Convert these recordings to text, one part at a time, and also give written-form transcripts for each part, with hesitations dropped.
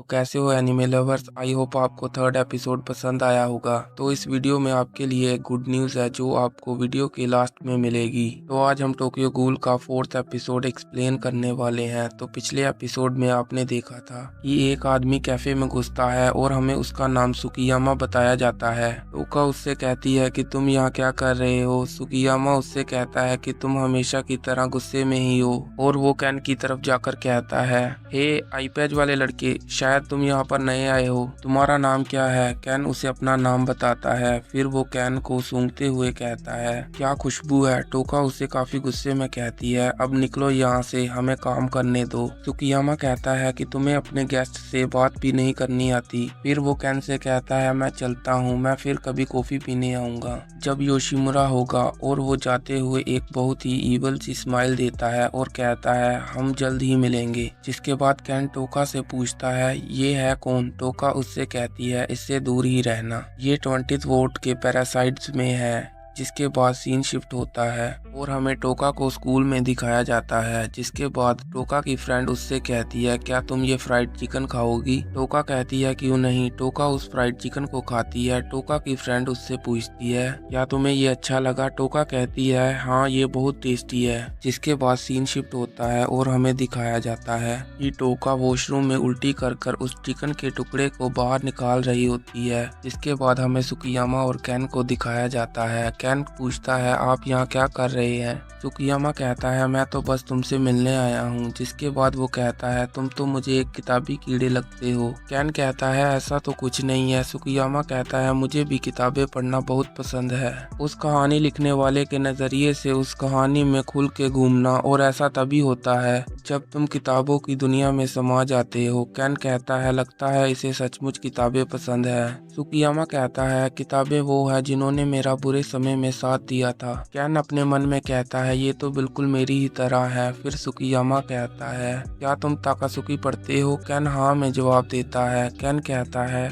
तो कैसे हो एनिमे लवर्स, आई होप आपको थर्ड एपिसोड पसंद आया होगा। तो इस वीडियो में आपके लिए एक गुड न्यूज़ है जो आपको वीडियो के लास्ट में मिलेगी। तो आज हम टोक्यो गूल का फोर्थ एपिसोड एक्सप्लेन करने वाले हैं। तो पिछले एपिसोड में आपने देखा था कि एक आदमी कैफे में घुसता है और हमें उसका नाम सुकियामा बताया जाता है। टोका उससे कहती है कि तुम यहाँ क्या कर रहे हो। सुकियामा उससे कहता है कि तुम हमेशा की तरह गुस्से में ही हो, और वो कैन की तरफ जाकर कहता है, हे आईपैच वाले लड़के, शायद तुम यहाँ पर नए आए हो, तुम्हारा नाम क्या है। कैन उसे अपना नाम बताता है। फिर वो कैन को सूंघते हुए कहता है, क्या खुशबू है। टोका उसे काफी गुस्से में कहती है, अब निकलो यहाँ से, हमें काम करने दो। सुकियामा कहता है कि तुम्हें अपने गेस्ट से बात भी नहीं करनी आती। फिर वो कैन से कहता है, मैं चलता हूँ, मैं फिर कभी कॉफी पीने आऊंगा जब योशिमुरा होगा। और वो जाते हुए एक बहुत ही ईवल सी स्माइल देता है और कहता है, हम जल्द ही मिलेंगे। जिसके बाद कैन टोका से पूछता है, ये है कौन। टोका उससे कहती है, इससे दूर ही रहना, ये 20th वोट के पैरासाइट्स में है। जिसके बाद सीन शिफ्ट होता है और हमें टोका को स्कूल में दिखाया जाता है। जिसके बाद टोका की फ्रेंड उससे कहती है, क्या तुम ये फ्राइड चिकन खाओगी। टोका कहती है, क्यों नहीं। टोका उस फ्राइड चिकन को खाती है। टोका की फ्रेंड उससे पूछती है, क्या तुम्हें ये अच्छा लगा। टोका कहती है, हाँ ये बहुत टेस्टी है। जिसके बाद सीन शिफ्ट होता है और हमें दिखाया जाता है कि टोका वॉशरूम में उल्टी कर कर उस चिकन के टुकड़े को बाहर निकाल रही होती है। जिसके बाद हमें सुकियामा और कैन को दिखाया जाता है। कैन पूछता है, आप यहाँ क्या कर रहे हैं। सुकियामा कहता है, मैं तो बस तुमसे मिलने आया हूँ। जिसके बाद वो कहता है, तुम तो मुझे एक किताबी कीड़े लगते हो। कैन कहता है, ऐसा तो कुछ नहीं है। सुकियामा कहता है, मुझे भी किताबें पढ़ना बहुत पसंद है। उस कहानी लिखने वाले के नजरिए से उस कहानी में खुल के घूमना, और ऐसा तभी होता है जब तुम किताबों की दुनिया में समा जाते हो। कैन कहता है, लगता है इसे सचमुच किताबें पसंद है। सुकियामा कहता है, किताबें वो है जिन्होंने मेरा बुरे समय में साथ दिया था। कैन अपने मन में कहता है, ये तो बिल्कुल मेरी ही तरह है। फिर सुकियामा कहता है, क्या तुम ताकासुकी पढ़ते हो। कैन हाँ में जवाब देता है। कैन कहता है,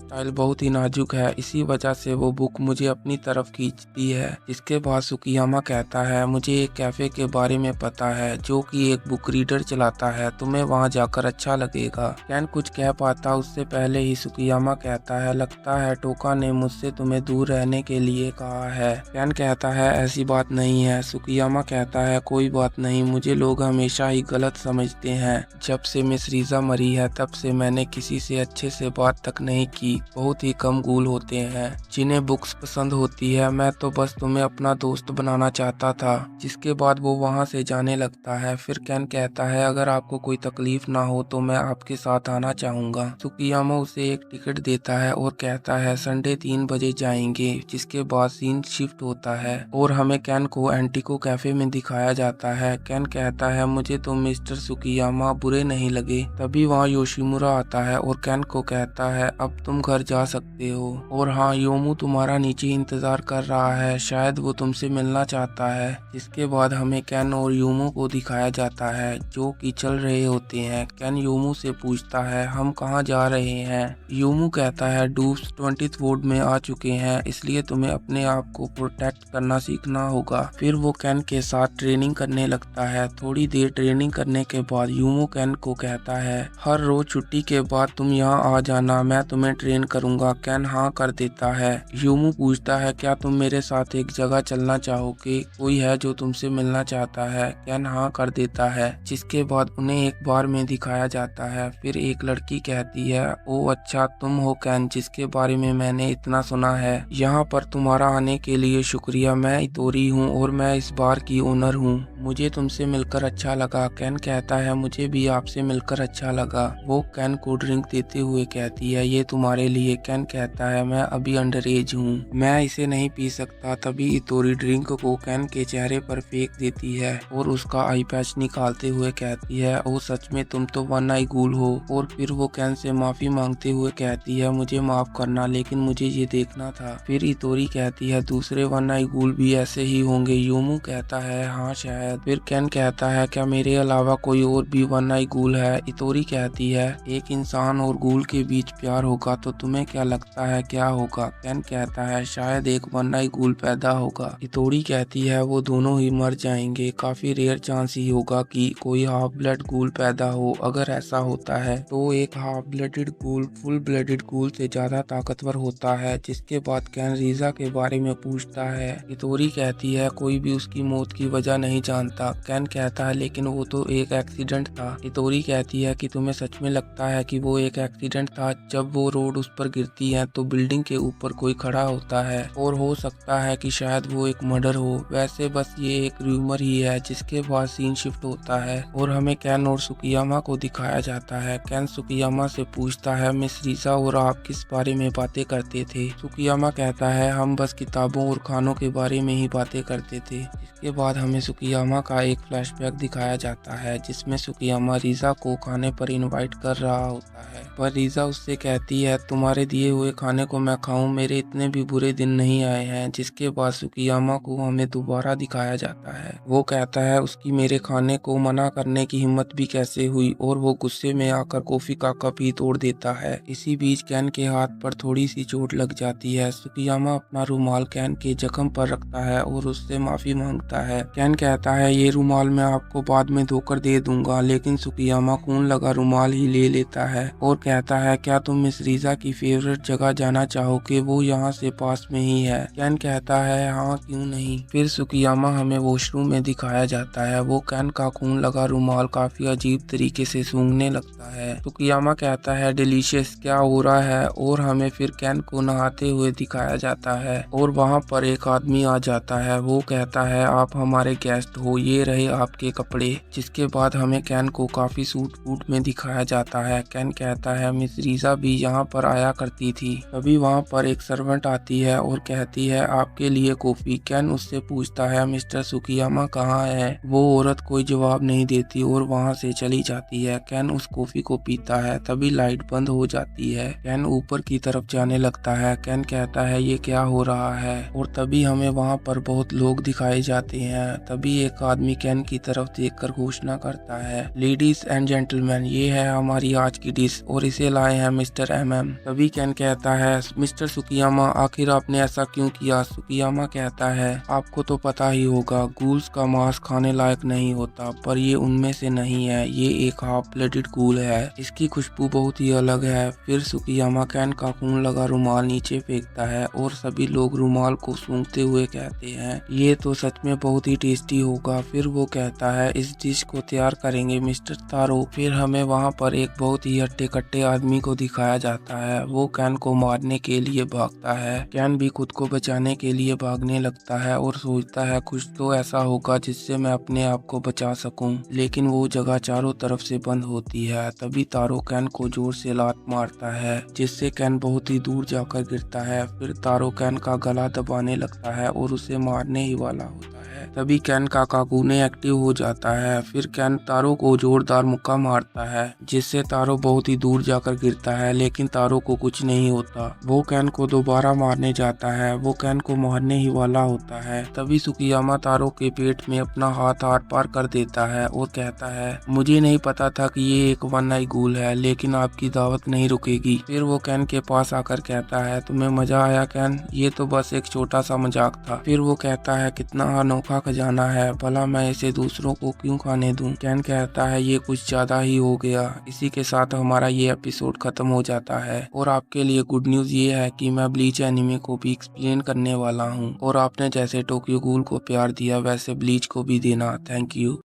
स्टाइल बहुत ही नाजुक है, इसी वजह से वो बुक मुझे अपनी तरफ खींचती है। इसके बाद सुकियामा कहता है, मुझे एक कैफे के बारे में पता है जो कि एक बुक रीडर चलाता है, तुम्हें वहां जाकर अच्छा लगेगा। कैन कुछ कह पाता उससे पहले ही सुकियामा कहता है, लगता है टोका ने मुझसे तुम्हें दूर रहने के लिए कहा है। कैन कहता है, ऐसी बात नहीं है। सुकियामा कहता है, कोई बात नहीं, मुझे लोग हमेशा ही गलत समझते हैं। जब से मिस रीजा मरी है तब से मैंने किसी से अच्छे से बात तक नहीं की। बहुत ही कम गूल होते हैं जिन्हें बुक्स पसंद होती है। मैं तो बस तुम्हें अपना दोस्त बनाना चाहता था। जिसके बाद वो वहां से जाने लगता है। फिर कैन कहता है, अगर आपको कोई तकलीफ ना हो तो मैं आपके साथ आना चाहूंगा। सुकियामा उसे एक टिकट देता है और कहता है, संडे 3 बजे जाएंगे। जिसके बाद सीन शिफ्ट होता है और हमें कैन को एंटिको कैफे में दिखाया जाता है। कैन कहता है, मुझे तो मिस्टर सुकियामा बुरे नहीं लगे। तभी वहाँ योशिमुरा आता है और कैन को कहता है, अब तुम घर जा सकते हो। और हाँ, योमू तुम्हारा नीचे इंतजार कर रहा है, शायद वो तुमसे मिलना चाहता है। जिसके बाद हमें कैन और योमू को दिखाया जाता है जो कि चल रहे होते हैं। कैन योमू से पूछता है, हम कहाँ जा रहे हैं। योमू कहता है, डूब्स 20th वोर्ड में आ चुके हैं, इसलिए तुम्हें अपने आप को प्रोटेक्ट करना सीखना होगा। फिर वो कैन के साथ ट्रेनिंग करने लगता है। थोड़ी देर ट्रेनिंग करने के बाद योमू कैन को कहता है, हर रोज छुट्टी के बाद तुम यहाँ आ जाना, मैं तुम्हें ट्रेन करूंगा। कैन हाँ कर देता है। यूमू पूछता है, क्या तुम मेरे साथ एक जगह चलना चाहोगे, कोई है जो तुमसे मिलना चाहता है। कैन हाँ कर देता है। जिसके बाद उन्हें एक बार में दिखाया जाता है। फिर एक लड़की कहती है, ओ अच्छा तुम हो कैन, जिसके बारे में मैंने इतना सुना है। यहाँ पर तुम्हारा आने के लिए शुक्रिया। मैं इतोरी हूँ और मैं इस बार की ओनर हूँ। मुझे तुमसे मिलकर अच्छा लगा। कैन कहता है, मुझे भी आपसे मिलकर अच्छा लगा। वो कैन को ड्रिंक देते हुए कहती है, ये तुम्हारे लिए। कैन कहता है, मैं अभी अंडर एज हूँ, मैं इसे नहीं पी सकता। तभी इतोरी ड्रिंक को कैन के चेहरे पर फेंक देती है और उसका आई पैच निकालते हुए कहती है, ओ सच में तुम तो वन आई गूल हो। और फिर वो कैन से माफी मांगते हुए कहती है, मुझे माफ करना, लेकिन मुझे ये देखना था। फिर इतोरी कहती है, दूसरे वन आई गूल भी ऐसे ही होंगे। योमू कहता है, हाँ शायद। फिर कैन कहता है, क्या मेरे अलावा कोई और भी वन आई गूल है। इतोरी कहती है, एक इंसान और गूल के बीच प्यार होगा तो तो तुम्हें क्या लगता है क्या होगा? कैन कहता है शायद एक वन आई गूल पैदा होगा। हितोरी कहती है वो दोनों ही मर जाएंगे, काफी रेयर चांस ही होगा कि कोई हाफ ब्लड गूल पैदा हो। अगर ऐसा होता है तो एक हाफ ब्लडेड गूल फुल ब्लडेड गूल से ज्यादा ताकतवर होता है। जिसके बाद कैन रीजा के बारे में पूछता है। हितोरी कहती है कोई भी उसकी मौत की वजह नहीं जानता। कैन कहता है लेकिन वो तो एक एक्सीडेंट था। हितोरी कहती है कि तुम्हें सच में लगता है कि वो एक एक्सीडेंट था? जब वो रोड उस पर गिरती है तो बिल्डिंग के ऊपर कोई खड़ा होता है और हो सकता है कि शायद वो एक मर्डर हो। वैसे बस ये एक रूमर ही है। जिसके बाद सीन शिफ्ट होता है और हमें कैन और सुकियामा को दिखाया जाता है। कैन सुकियामा से पूछता है मिस रीजा और आप किस बारे में बातें करते थे? सुकियामा कहता है हम बस किताबों और खानों के बारे में ही बातें करते थे। इसके बाद हमें सुकियामा का एक फ्लैशबैक दिखाया जाता है जिसमें सुकियामा रीजा को खाने पर इनवाइट कर रहा होता है, पर रीजा उससे कहती है तुम्हारे दिए हुए खाने को मैं खाऊं, मेरे इतने भी बुरे दिन नहीं आए हैं। जिसके बाद सुकियामा को हमें दोबारा दिखाया जाता है। वो कहता है उसकी मेरे खाने को मना करने की हिम्मत भी कैसे हुई और वो गुस्से में आकर कॉफी का कप ही तोड़ देता है। इसी बीच कैन के हाथ पर थोड़ी सी चोट लग जाती है। सुकियामा अपना रुमाल कैन के जख्म पर रखता है और उससे माफी मांगता है। कैन कहता है ये रुमाल मैं आपको बाद में धोकर दे दूंगा, लेकिन सुकियामा खून लगा रुमाल ही ले लेता है और कहता है क्या तुम मिस रीजा की फेवरेट जगह जाना चाहोगे? वो यहाँ से पास में ही है। कैन कहता है हाँ क्यों नहीं। फिर सुकियामा हमें वॉशरूम में दिखाया जाता है। वो कैन का खून लगा रुमाल काफी अजीब तरीके से सूंघने लगता है। सुकियामा कहता है डिलीशियस, क्या हो रहा है? और हमें फिर कैन को नहाते हुए दिखाया जाता है और वहाँ पर एक आदमी आ जाता है। वो कहता है आप हमारे गेस्ट हो, ये रहे आपके कपड़े। जिसके बाद हमें कैन को काफी सूट बूट में दिखाया जाता है। कैन कहता है मिस रीजा भी यहाँ पर आया करती थी। तभी वहाँ पर एक सर्वेंट आती है और कहती है आपके लिए कॉफी। कैन उससे पूछता है मिस्टर सुकियामा कहाँ है? वो औरत कोई जवाब नहीं देती और वहाँ से चली जाती है। कैन उस कॉफी को पीता है। तभी लाइट बंद हो जाती है। कैन ऊपर की तरफ जाने लगता है। कैन कहता है ये क्या हो रहा है? और तभी हमें वहाँ पर बहुत लोग दिखाए जाते हैं। तभी एक आदमी कैन की तरफ देखकर घोषणा करता है लेडीज एंड जेंटलमैन, ये है हमारी आज की डिश और इसे लाए हैं मिस्टर MM। तभी कैन कहता है मिस्टर सुकियामा आखिर आपने ऐसा क्यों किया? सुकियामा कहता है आपको तो पता ही होगा गूल्स का मांस खाने लायक नहीं होता, पर ये उनमें से नहीं है। ये एक हाफ ब्लडेड गूल है, इसकी खुशबू बहुत ही अलग है। फिर सुकियामा कैन का खून लगा रुमाल नीचे फेंकता है और सभी लोग रुमाल को सूंघते हुए कहते हैं ये तो सच में बहुत ही टेस्टी होगा। फिर वो कहता है इस डिश को तैयार करेंगे मिस्टर तारो। फिर हमें वहाँ पर एक बहुत ही हट्टे कट्टे आदमी को दिखाया जाता है। वो कैन को मारने के लिए भागता है। कैन भी खुद को बचाने के लिए भागने लगता है और सोचता है कुछ तो ऐसा होगा जिससे मैं अपने आप को बचा सकूं, लेकिन वो जगह चारों तरफ से बंद होती है। तभी तारो कैन को जोर से लात मारता है जिससे कैन बहुत ही दूर जाकर गिरता है। फिर तारो कैन का गला दबाने लगता है और उसे मारने ही वाला होता है। तभी कैन का काकूने एक्टिव हो जाता है। फिर कैन तारो को जोरदार मुक्का मारता है जिससे तारो बहुत ही दूर जाकर गिरता है, लेकिन तारो को कुछ नहीं होता। वो कैन को दोबारा मारने जाता है। वो कैन को मारने ही वाला होता है। तभी सुकियामा तारो के पेट में अपना हाथ आर पार कर देता है और कहता है मुझे नहीं पता था कि ये एक वन आई गूल है, लेकिन आपकी दावत नहीं रुकेगी। फिर वो कैन के पास आकर कहता है तुम्हें मजा आया कैन? ये तो बस एक छोटा सा मजाक था। फिर वो कहता है कितना अनोखा खजाना है, भला मैं इसे दूसरों को क्यों खाने दूं? कैन कहता है ये कुछ ज्यादा ही हो गया। इसी के साथ हमारा ये एपिसोड खत्म हो जाता है और आपके लिए गुड न्यूज ये है कि मैं ब्लीच एनिमे को भी एक्सप्लेन करने वाला हूँ और आपने जैसे टोक्यो गूल को प्यार दिया वैसे ब्लीच को भी देना। Thank you.